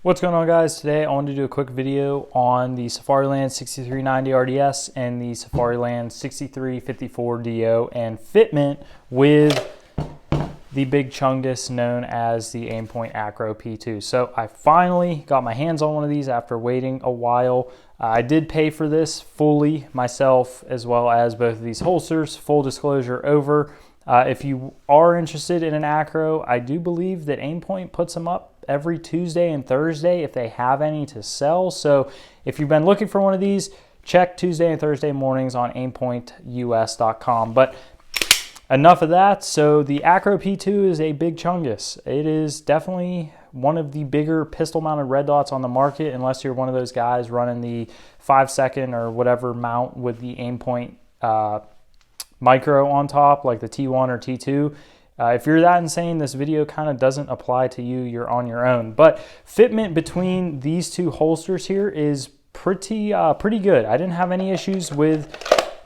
What's going on, guys? Today I wanted to do a quick video on the Safariland 6390 RDS and the Safariland 6354 DO and fitment with the big chungus known as the Aimpoint Acro P-2. So I finally got my hands on one of these after waiting a while. I did pay for this fully myself, as well as both of these holsters. Full disclosure over. If you are interested in an Acro, I do believe that Aimpoint puts them up every Tuesday and Thursday if they have any to sell. So if you've been looking for one of these, check Tuesday and Thursday mornings on aimpointus.com. But enough of that. So the Acro P-2 is a big chungus. It is definitely one of the bigger pistol mounted red dots on the market, unless you're one of those guys running the 5-second or whatever mount with the Aimpoint micro on top, like the T1 or T2. If you're that insane, this video kind of doesn't apply to you. You're on your own. But fitment between these two holsters here is pretty good. I didn't have any issues with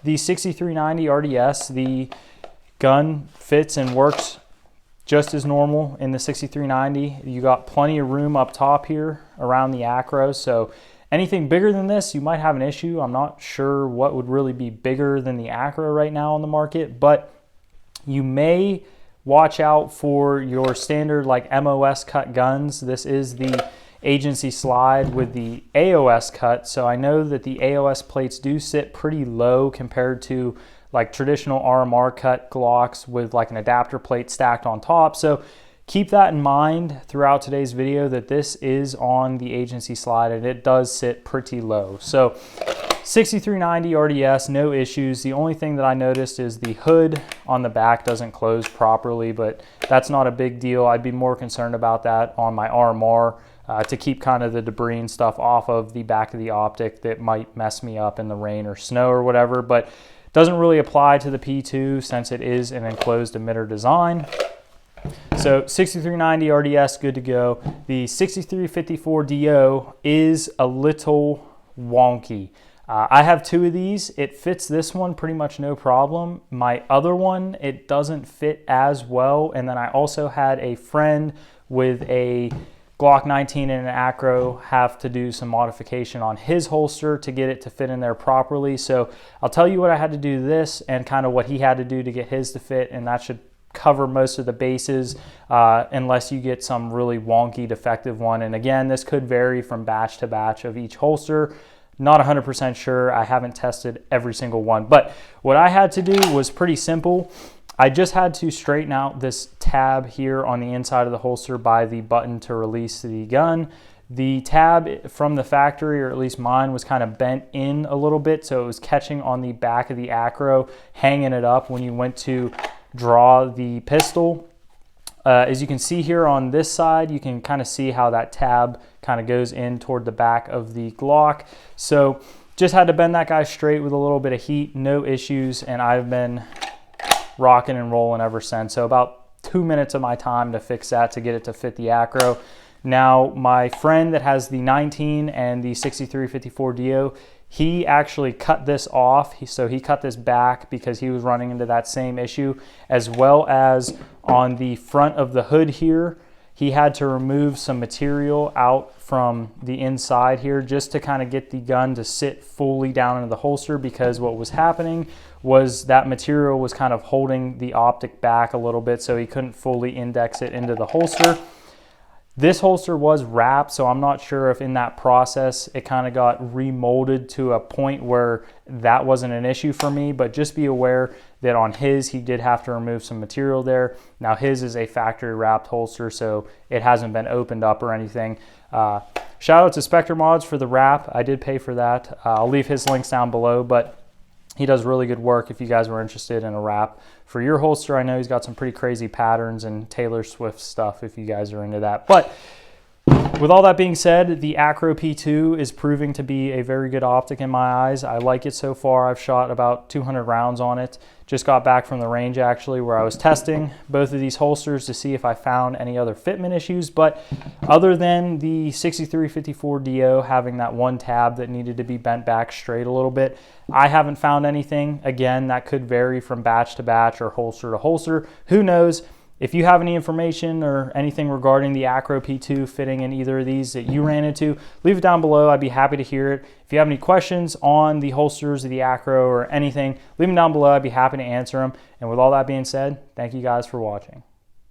the 6390 RDS. The gun fits and works just as normal in the 6390. You got plenty of room up top here around the Acro. So anything bigger than this, you might have an issue. I'm not sure what would really be bigger than the Acro right now on the market, but you may watch out for your standard like MOS cut guns. This is the agency slide with the AOS cut. So I know that the AOS plates do sit pretty low compared to like traditional RMR cut Glocks with like an adapter plate stacked on top. So keep that in mind throughout today's video, that this is on the agency slide and it does sit pretty low. So 6390 RDS, no issues. The only thing that I noticed is the hood on the back doesn't close properly, but that's not a big deal. I'd be more concerned about that on my RMR to keep kind of the debris and stuff off of the back of the optic that might mess me up in the rain or snow or whatever, but doesn't really apply to the P2 since it is an enclosed emitter design. So 6390 RDS, good to go. The 6354 DO is a little wonky. I have two of these. It fits this one pretty much no problem. My other one, it doesn't fit as well. And then I also had a friend with a Glock 19 and an Acro have to do some modification on his holster to get it to fit in there properly. So I'll tell you what I had to do to this and kind of what he had to do to get his to fit, and that should cover most of the bases unless you get some really wonky defective one. And again, this could vary from batch to batch of each holster. Not 100% sure. I haven't tested every single one. But what I had to do was pretty simple. I just had to straighten out this tab here on the inside of the holster by the button to release the gun. The tab from the factory, or at least mine, was kind of bent in a little bit, so it was catching on the back of the Acro, hanging it up when you went to draw the pistol. As you can see here on this side, you can kind of see how that tab kind of goes in toward the back of the Glock. So just had to bend that guy straight with a little bit of heat, no issues, and I've been rocking and rolling ever since. So about 2 minutes of my time to fix that to get it to fit the Acro. Now my friend that has the 19 and the 6354 DO, he actually cut this off. So he cut this back because he was running into that same issue, as well as on the front of the hood here, he had to remove some material out from the inside here just to kind of get the gun to sit fully down into the holster, because what was happening was that material was kind of holding the optic back a little bit, so he couldn't fully index it into the holster. This holster was wrapped, so I'm not sure if in that process it kind of got remolded to a point where that wasn't an issue for me, but just be aware that on his, he did have to remove some material there. Now his is a factory wrapped holster, so it hasn't been opened up or anything. Shout out to Specter Mods for the wrap. I did pay for that. I'll leave his links down below, but he does really good work if you guys were interested in a wrap for your holster. I know he's got some pretty crazy patterns and Taylor Swift stuff if you guys are into that. But with all that being said, the Acro P-2 is proving to be a very good optic in my eyes. I like it so far. I've shot about 200 rounds on it. Just got back from the range actually, where I was testing both of these holsters to see if I found any other fitment issues. But other than the 6354 DO having that one tab that needed to be bent back straight a little bit, I haven't found anything. Again, that could vary from batch to batch or holster to holster. Who knows? If you have any information or anything regarding the Acro P-2 fitting in either of these that you ran into, leave it down below. I'd be happy to hear it. If you have any questions on the holsters of the Acro or anything, leave them down below. I'd be happy to answer them. And with all that being said, thank you guys for watching.